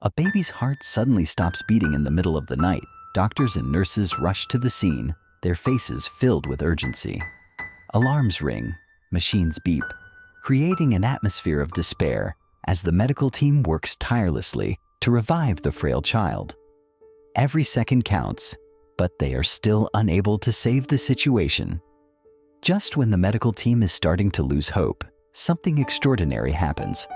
A baby's heart suddenly stops beating in the middle of the night. Doctors and nurses rush to the scene, their faces filled with urgency. Alarms ring, machines beep, creating an atmosphere of despair as the medical team works tirelessly to revive the frail child. Every second counts, but they are still unable to save the situation. Just when the medical team is starting to lose hope, something extraordinary happens.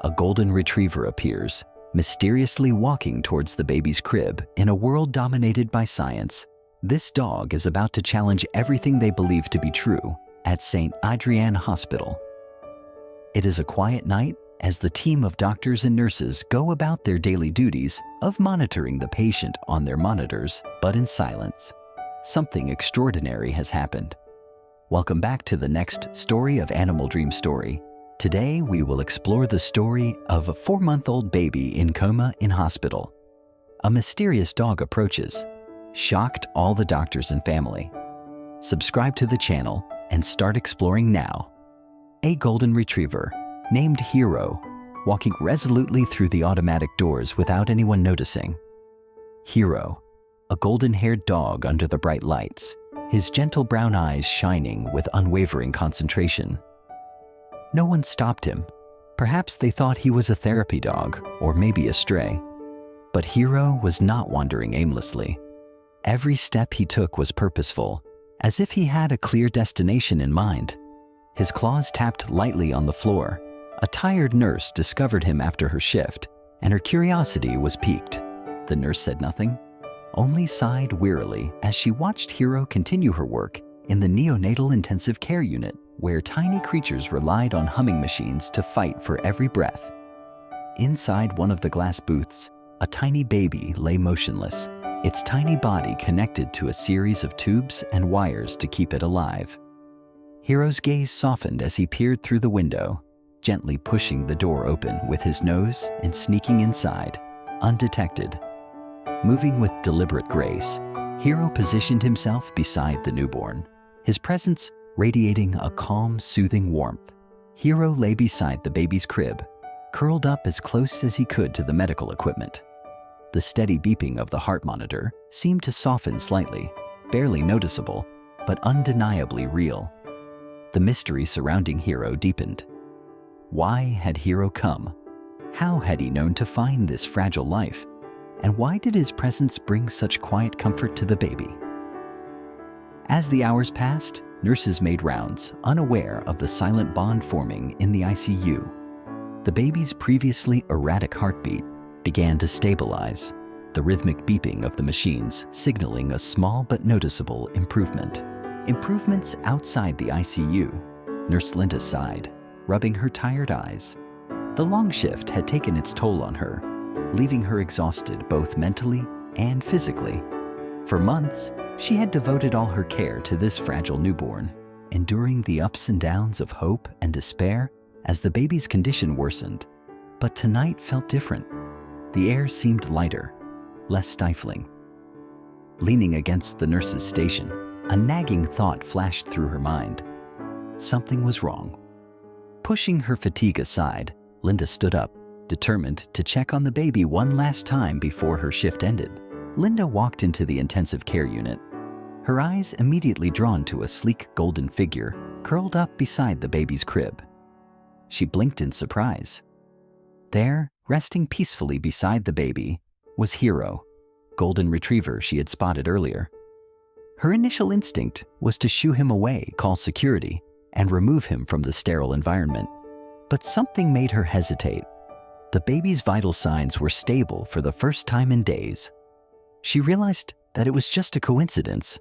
A golden retriever appears, mysteriously walking towards the baby's crib in a world dominated by science. This dog is about to challenge everything they believe to be true at St. Adrianne Hospital. It is a quiet night as the team of doctors and nurses go about their daily duties of monitoring the patient on their monitors, but in silence. Something extraordinary has happened. Welcome back to the next story of Animal Dream Story. Today, we will explore the story of a 4-month-old baby in coma in hospital. A mysterious dog approaches, shocked all the doctors and family. Subscribe to the channel and start exploring now. A golden retriever, named Hero, walking resolutely through the automatic doors without anyone noticing. Hero, a golden-haired dog under the bright lights, his gentle brown eyes shining with unwavering concentration. No one stopped him. Perhaps they thought he was a therapy dog or maybe a stray. But Hero was not wandering aimlessly. Every step he took was purposeful, as if he had a clear destination in mind. His claws tapped lightly on the floor. A tired nurse discovered him after her shift, and her curiosity was piqued. The nurse said nothing, only sighed wearily as she watched Hero continue her work in the neonatal intensive care unit, where tiny creatures relied on humming machines to fight for every breath. Inside one of the glass booths, a tiny baby lay motionless, its tiny body connected to a series of tubes and wires to keep it alive. Hero's gaze softened as he peered through the window, gently pushing the door open with his nose and sneaking inside, undetected. Moving with deliberate grace, Hero positioned himself beside the newborn, his presence radiating a calm, soothing warmth. Hero lay beside the baby's crib, curled up as close as he could to the medical equipment. The steady beeping of the heart monitor seemed to soften slightly, barely noticeable, but undeniably real. The mystery surrounding Hero deepened. Why had Hero come? How had he known to find this fragile life? And why did his presence bring such quiet comfort to the baby? As the hours passed, nurses made rounds, unaware of the silent bond forming in the ICU. The baby's previously erratic heartbeat began to stabilize, the rhythmic beeping of the machines signaling a small but noticeable improvement. Improvements outside the ICU. Nurse Linda sighed, rubbing her tired eyes. The long shift had taken its toll on her, leaving her exhausted both mentally and physically. For months, she had devoted all her care to this fragile newborn, enduring the ups and downs of hope and despair as the baby's condition worsened. But tonight felt different. The air seemed lighter, less stifling. Leaning against the nurse's station, a nagging thought flashed through her mind. Something was wrong. Pushing her fatigue aside, Linda stood up, determined to check on the baby one last time before her shift ended. Linda walked into the intensive care unit, her eyes immediately drawn to a sleek golden figure curled up beside the baby's crib. She blinked in surprise. There, resting peacefully beside the baby, was Hero, golden retriever she had spotted earlier. Her initial instinct was to shoo him away, call security, and remove him from the sterile environment. But something made her hesitate. The baby's vital signs were stable for the first time in days. She realized that it was just a coincidence.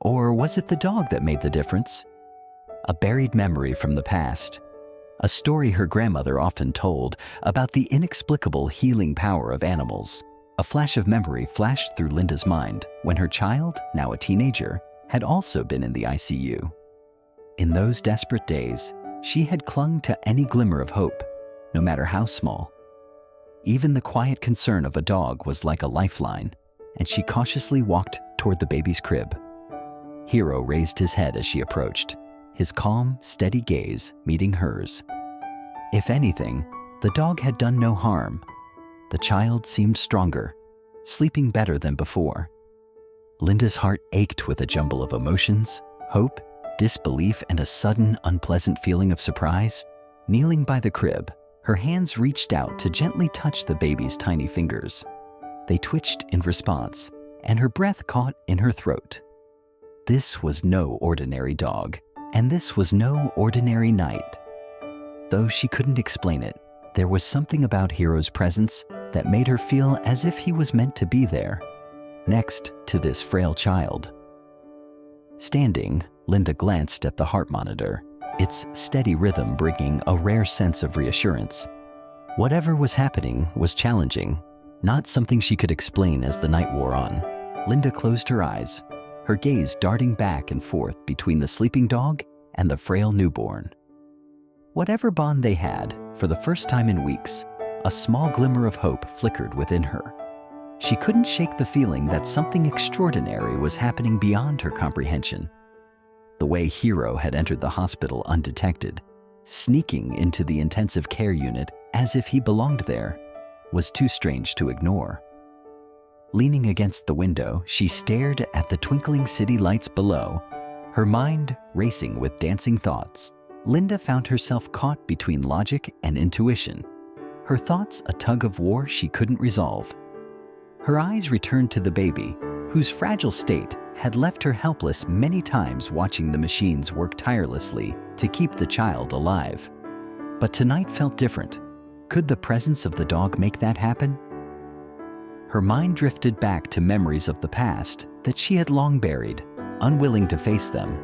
Or was it the dog that made the difference? A buried memory from the past. A story her grandmother often told about the inexplicable healing power of animals. A flash of memory flashed through Linda's mind when her child, now a teenager, had also been in the ICU. In those desperate days, she had clung to any glimmer of hope, no matter how small. Even the quiet concern of a dog was like a lifeline, and she cautiously walked toward the baby's crib. Hero raised his head as she approached, his calm, steady gaze meeting hers. If anything, the dog had done no harm. the child seemed stronger, sleeping better than before. Linda's heart ached with a jumble of emotions, hope, disbelief, and a sudden, unpleasant feeling of surprise. Kneeling by the crib, her hands reached out to gently touch the baby's tiny fingers. They twitched in response, and her breath caught in her throat. This was no ordinary dog, and this was no ordinary night. Though she couldn't explain it, there was something about Hero's presence that made her feel as if he was meant to be there, next to this frail child. Standing, Linda glanced at the heart monitor, its steady rhythm bringing a rare sense of reassurance. Whatever was happening was challenging, not something she could explain as the night wore on. Linda closed her eyes, her gaze darting back and forth between the sleeping dog and the frail newborn. Whatever bond they had, for the first time in weeks, a small glimmer of hope flickered within her. She couldn't shake the feeling that something extraordinary was happening beyond her comprehension. The way Hero had entered the hospital undetected, sneaking into the intensive care unit as if he belonged there, was too strange to ignore. Leaning against the window, she stared at the twinkling city lights below, her mind racing with dancing thoughts. Linda found herself caught between logic and intuition, her thoughts a tug-of-war she couldn't resolve. Her eyes returned to the baby, whose fragile state had left her helpless many times watching the machines work tirelessly to keep the child alive. But tonight felt different. Could the presence of the dog make that happen? Her mind drifted back to memories of the past that she had long buried, unwilling to face them.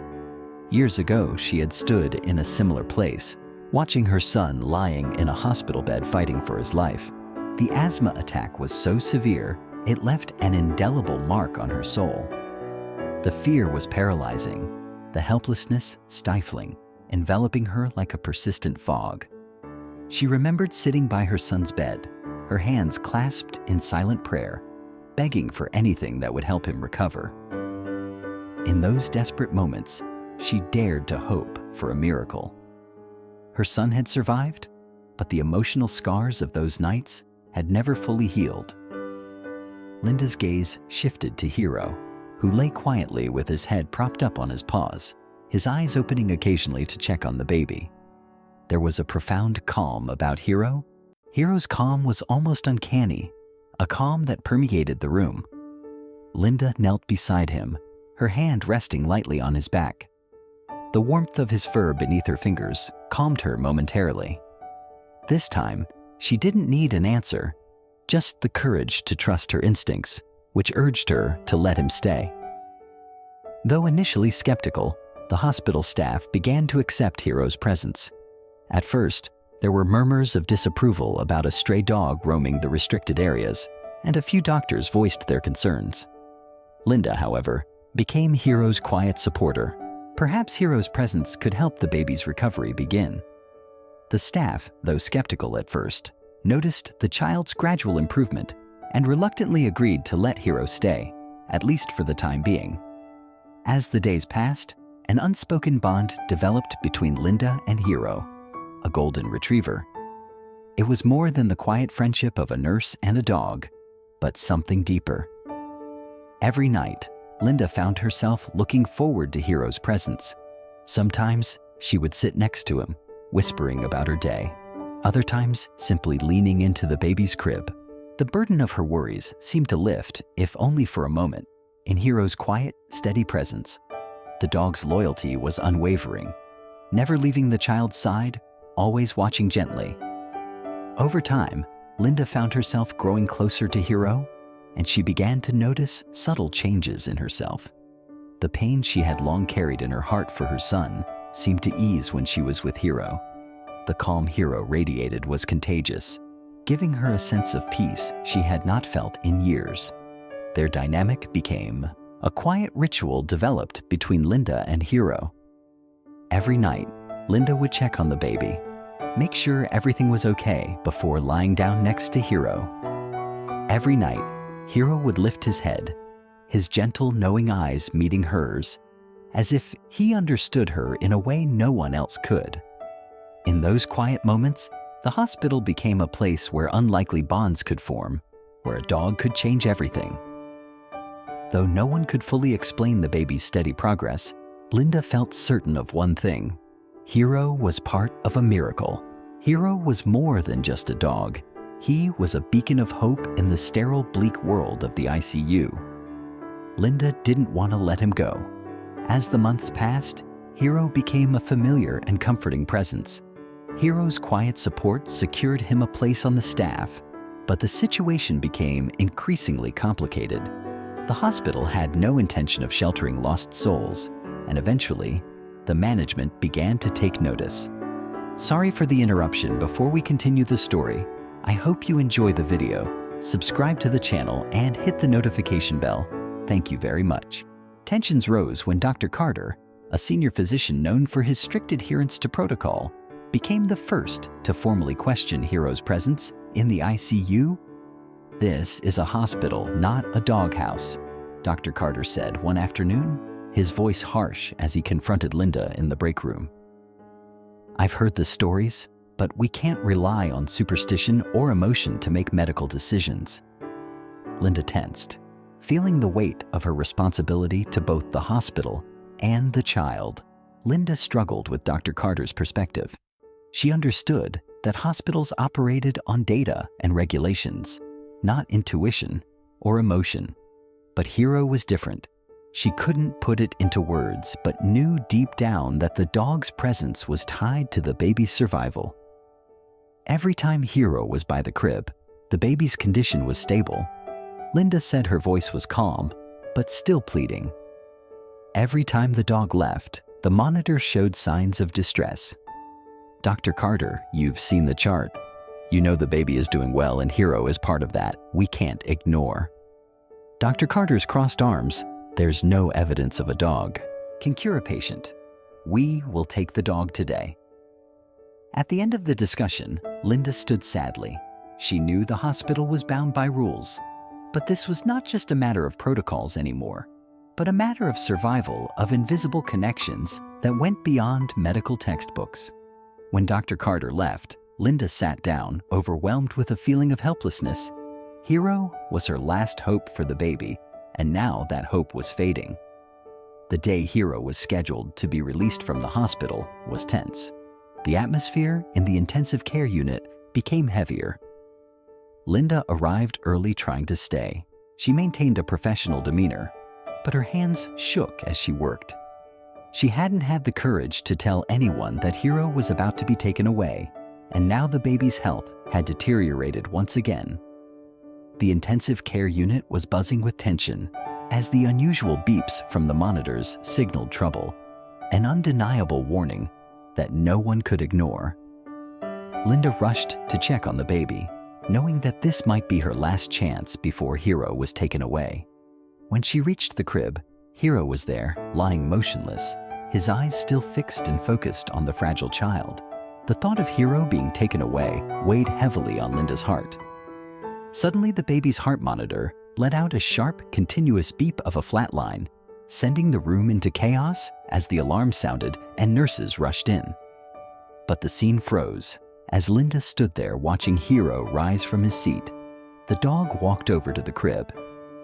Years ago, she had stood in a similar place, watching her son lying in a hospital bed fighting for his life. The asthma attack was so severe, it left an indelible mark on her soul. The fear was paralyzing, the helplessness stifling, enveloping her like a persistent fog. She remembered sitting by her son's bed, her hands clasped in silent prayer, begging for anything that would help him recover. In those desperate moments, she dared to hope for a miracle. Her son had survived, but the emotional scars of those nights had never fully healed. Linda's gaze shifted to Hero, who lay quietly with his head propped up on his paws, his eyes opening occasionally to check on the baby. There was a profound calm about Hero. Hero's calm was almost uncanny, a calm that permeated the room. Linda knelt beside him, her hand resting lightly on his back. The warmth of his fur beneath her fingers calmed her momentarily. This time, she didn't need an answer, just the courage to trust her instincts, which urged her to let him stay. Though initially skeptical, the hospital staff began to accept Hero's presence. At first, there were murmurs of disapproval about a stray dog roaming the restricted areas, and a few doctors voiced their concerns. Linda, however, became Hero's quiet supporter. Perhaps Hero's presence could help the baby's recovery begin. The staff, though skeptical at first, noticed the child's gradual improvement and reluctantly agreed to let Hero stay, at least for the time being. As the days passed, an unspoken bond developed between Linda and Hero, a golden retriever. It was more than the quiet friendship of a nurse and a dog, but something deeper. Every night, Linda found herself looking forward to Hero's presence. Sometimes she would sit next to him, whispering about her day. Other times, simply leaning into the baby's crib. The burden of her worries seemed to lift, if only for a moment, in Hero's quiet, steady presence. The dog's loyalty was unwavering, never leaving the child's side, always watching gently. Over time, Linda found herself growing closer to Hero, and she began to notice subtle changes in herself. The pain she had long carried in her heart for her son seemed to ease when she was with Hero. The calm Hero radiated was contagious, giving her a sense of peace she had not felt in years. Their dynamic became a quiet ritual developed between Linda and Hero. Every night, Linda would check on the baby, make sure everything was okay before lying down next to Hero. Every night, Hero would lift his head, his gentle, knowing eyes meeting hers, as if he understood her in a way no one else could. In those quiet moments, The hospital became a place where unlikely bonds could form, where a dog could change everything. Though no one could fully explain the baby's steady progress, Linda felt certain of one thing. Hero was part of a miracle. Hero was more than just a dog. He was a beacon of hope in the sterile, bleak world of the ICU. Linda didn't want to let him go. As the months passed, Hero became a familiar and comforting presence. Hero's quiet support secured him a place on the staff, but the situation became increasingly complicated. The hospital had no intention of sheltering lost souls, and eventually, the management began to take notice. Sorry for the interruption. Before we continue the story, I hope you enjoy the video. Subscribe to the channel and hit the notification bell. Thank you very much. Tensions rose when Dr. Carter, a senior physician known for his strict adherence to protocol, became the first to formally question Hero's presence in the ICU. "This is a hospital, not a doghouse," Dr. Carter said one afternoon, his voice harsh as he confronted Linda in the break room. "I've heard the stories, but we can't rely on superstition or emotion to make medical decisions." Linda tensed, feeling the weight of her responsibility to both the hospital and the child. Linda struggled with Dr. Carter's perspective. She understood that hospitals operated on data and regulations, not intuition or emotion. But Hero was different. She couldn't put it into words, but knew deep down that the dog's presence was tied to the baby's survival. Every time Hero was by the crib, the baby's condition was stable. Linda said her voice was calm, but still pleading. Every time the dog left, the monitor showed signs of distress. "Dr. Carter, you've seen the chart. You know the baby is doing well and Hero is part of that. We can't ignore." Dr. Carter's crossed arms. "There's no evidence of a dog can cure a patient. We will take the dog today." At the end of the discussion, Linda stood sadly. She knew the hospital was bound by rules, but this was not just a matter of protocols anymore, but a matter of survival, of invisible connections that went beyond medical textbooks. When Dr. Carter left, Linda sat down, overwhelmed with a feeling of helplessness. Hero was her last hope for the baby, and now that hope was fading. The day Hero was scheduled to be released from the hospital was tense. The atmosphere in the intensive care unit became heavier. Linda arrived early trying to stay. She maintained a professional demeanor, but her hands shook as she worked. She hadn't had the courage to tell anyone that Hero was about to be taken away, and now the baby's health had deteriorated once again. The intensive care unit was buzzing with tension as the unusual beeps from the monitors signaled trouble, an undeniable warning that no one could ignore. Linda rushed to check on the baby, knowing that this might be her last chance before Hero was taken away. When she reached the crib, Hero was there, lying motionless, his eyes still fixed and focused on the fragile child. The thought of Hero being taken away weighed heavily on Linda's heart. Suddenly, the baby's heart monitor let out a sharp, continuous beep of a flatline, sending the room into chaos as the alarm sounded and nurses rushed in. But the scene froze as Linda stood there watching Hero rise from his seat. The dog walked over to the crib,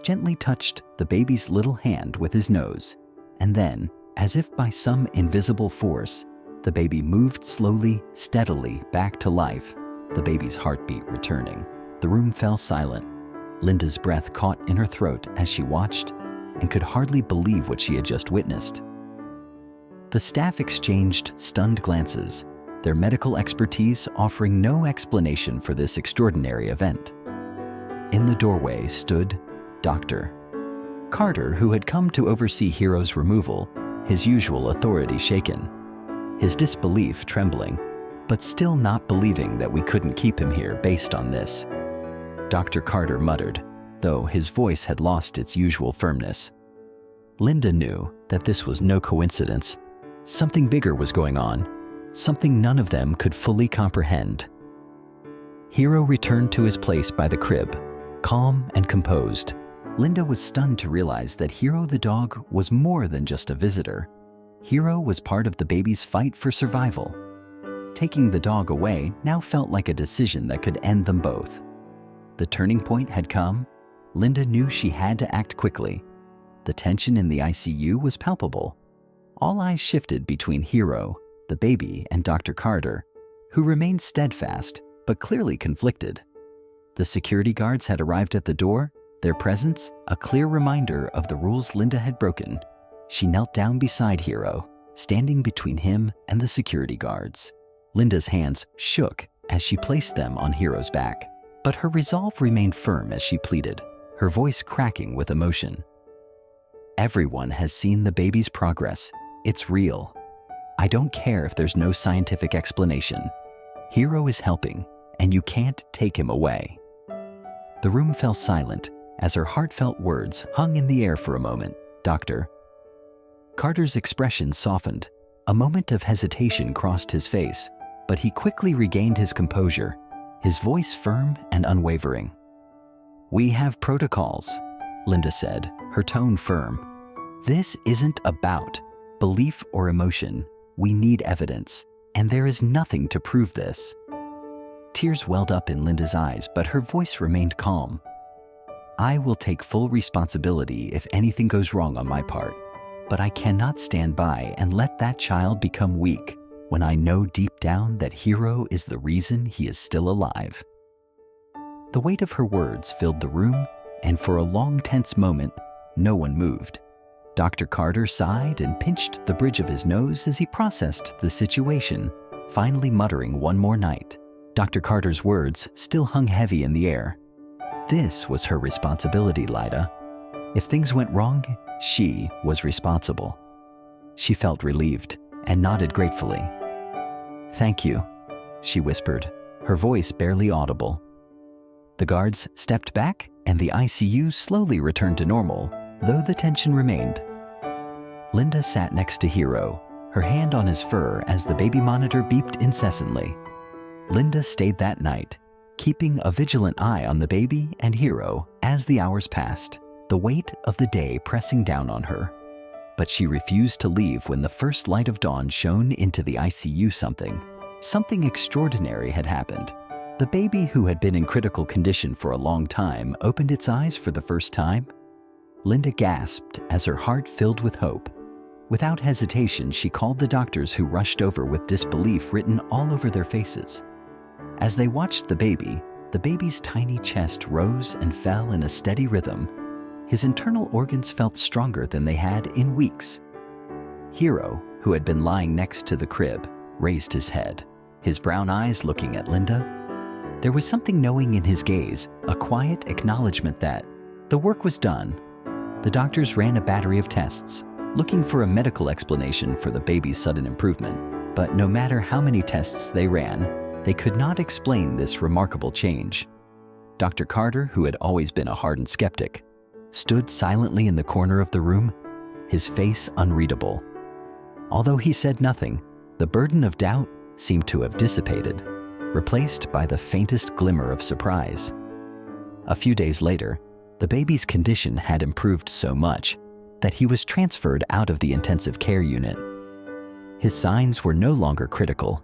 gently touched the baby's little hand with his nose, and then, as if by some invisible force, the baby moved slowly, steadily back to life, the baby's heartbeat returning. The room fell silent. Linda's breath caught in her throat as she watched and could hardly believe what she had just witnessed. The staff exchanged stunned glances, their medical expertise offering no explanation for this extraordinary event. In the doorway stood Dr. Carter, who had come to oversee Hero's removal, his usual authority shaken, his disbelief trembling, but still not believing that we couldn't keep him here based on this. Dr. Carter muttered, though his voice had lost its usual firmness. Linda knew that this was no coincidence. Something bigger was going on, something none of them could fully comprehend. Hero returned to his place by the crib, calm and composed. Linda was stunned to realize that Hero the dog was more than just a visitor. Hero was part of the baby's fight for survival. Taking the dog away now felt like a decision that could end them both. The turning point had come. Linda knew she had to act quickly. The tension in the ICU was palpable. All eyes shifted between Hero, the baby, and Dr. Carter, who remained steadfast but clearly conflicted. The security guards had arrived at the door, their presence a clear reminder of the rules Linda had broken. She knelt down beside Hero, standing between him and the security guards. Linda's hands shook as she placed them on Hero's back, but her resolve remained firm as she pleaded, her voice cracking with emotion. Everyone has seen the baby's progress. It's real. I don't care if there's no scientific explanation. Hero is helping, and you can't take him away. The room fell silent as her heartfelt words hung in the air for a moment. Dr. Carter's expression softened. A moment of hesitation crossed his face, but he quickly regained his composure, his voice firm and unwavering. We have protocols, Linda said, her tone firm. This isn't about belief or emotion. We need evidence, and there is nothing to prove this. Tears welled up in Linda's eyes, but her voice remained calm. I will take full responsibility if anything goes wrong on my part, but I cannot stand by and let that child become weak when I know deep down that Hero is the reason he is still alive. The weight of her words filled the room, and for a long, tense moment, no one moved. Dr. Carter sighed and pinched the bridge of his nose as he processed the situation, finally muttering one more night. Dr. Carter's words still hung heavy in the air. This was her responsibility, Lyda. If things went wrong, she was responsible. She felt relieved and nodded gratefully. Thank you, she whispered, her voice barely audible. The guards stepped back and the ICU slowly returned to normal, though the tension remained. Linda sat next to Hero, her hand on his fur as the baby monitor beeped incessantly. Linda stayed that night, keeping a vigilant eye on the baby and Hero as the hours passed, the weight of the day pressing down on her. But she refused to leave when the first light of dawn shone into the ICU. Something extraordinary had happened. The baby, who had been in critical condition for a long time, opened its eyes for the first time. Linda gasped as her heart filled with hope. Without hesitation, she called the doctors, who rushed over with disbelief written all over their faces. As they watched the baby's tiny chest rose and fell in a steady rhythm. His internal organs felt stronger than they had in weeks. Hero, who had been lying next to the crib, raised his head, his brown eyes looking at Linda. There was something knowing in his gaze, a quiet acknowledgement that the work was done. The doctors ran a battery of tests, looking for a medical explanation for the baby's sudden improvement. But no matter how many tests they ran, they could not explain this remarkable change. Dr. Carter, who had always been a hardened skeptic, stood silently in the corner of the room, his face unreadable. Although he said nothing, the burden of doubt seemed to have dissipated, replaced by the faintest glimmer of surprise. A few days later, the baby's condition had improved so much that he was transferred out of the intensive care unit. His signs were no longer critical.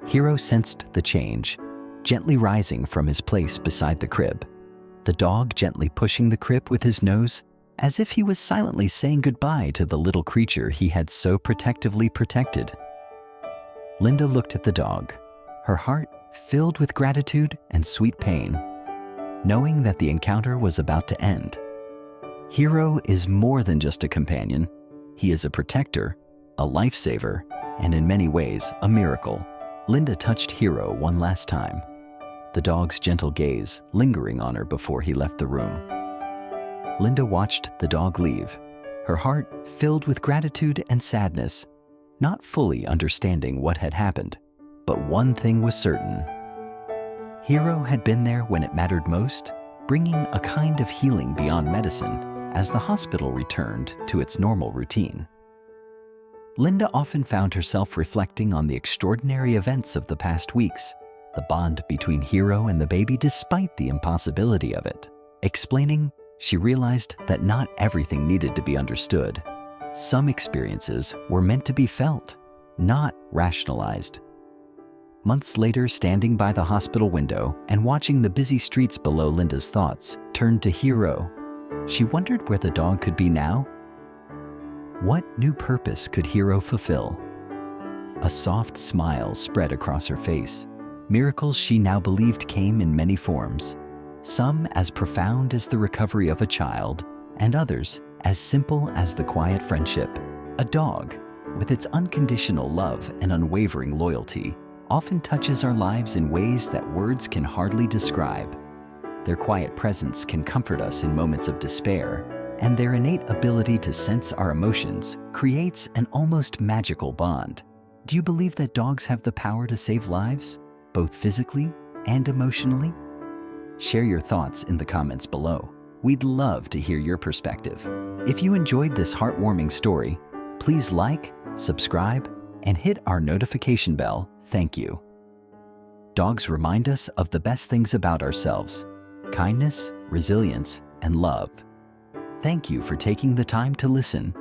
Hero sensed the change, gently rising from his place beside the crib, the dog gently pushing the crib with his nose, as if he was silently saying goodbye to the little creature he had so protectively protected. Linda looked at the dog, her heart filled with gratitude and sweet pain, knowing that the encounter was about to end. Hero is more than just a companion. He is a protector, a lifesaver, and in many ways, a miracle. Linda touched Hero one last time, the dog's gentle gaze lingering on her before he left the room. Linda watched the dog leave, her heart filled with gratitude and sadness, not fully understanding what had happened. But one thing was certain. Hero had been there when it mattered most, bringing a kind of healing beyond medicine as the hospital returned to its normal routine. Linda often found herself reflecting on the extraordinary events of the past weeks, the bond between Hero and the baby despite the impossibility of it. Explaining, she realized that not everything needed to be understood. Some experiences were meant to be felt, not rationalized. Months later, standing by the hospital window and watching the busy streets below, Linda's thoughts turned to Hero. She wondered where the dog could be now. What new purpose could Hero fulfill? A soft smile spread across her face. Miracles she now believed came in many forms, some as profound as the recovery of a child, and others as simple as the quiet friendship. A dog, with its unconditional love and unwavering loyalty, often touches our lives in ways that words can hardly describe. Their quiet presence can comfort us in moments of despair, and their innate ability to sense our emotions creates an almost magical bond. Do you believe that dogs have the power to save lives, both physically and emotionally? Share your thoughts in the comments below. We'd love to hear your perspective. If you enjoyed this heartwarming story, please like, subscribe, and hit our notification bell. Thank you. Dogs remind us of the best things about ourselves: kindness, resilience, and love. Thank you for taking the time to listen.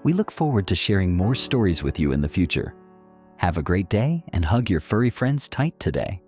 We look forward to sharing more stories with you in the future. Have a great day and hug your furry friends tight today.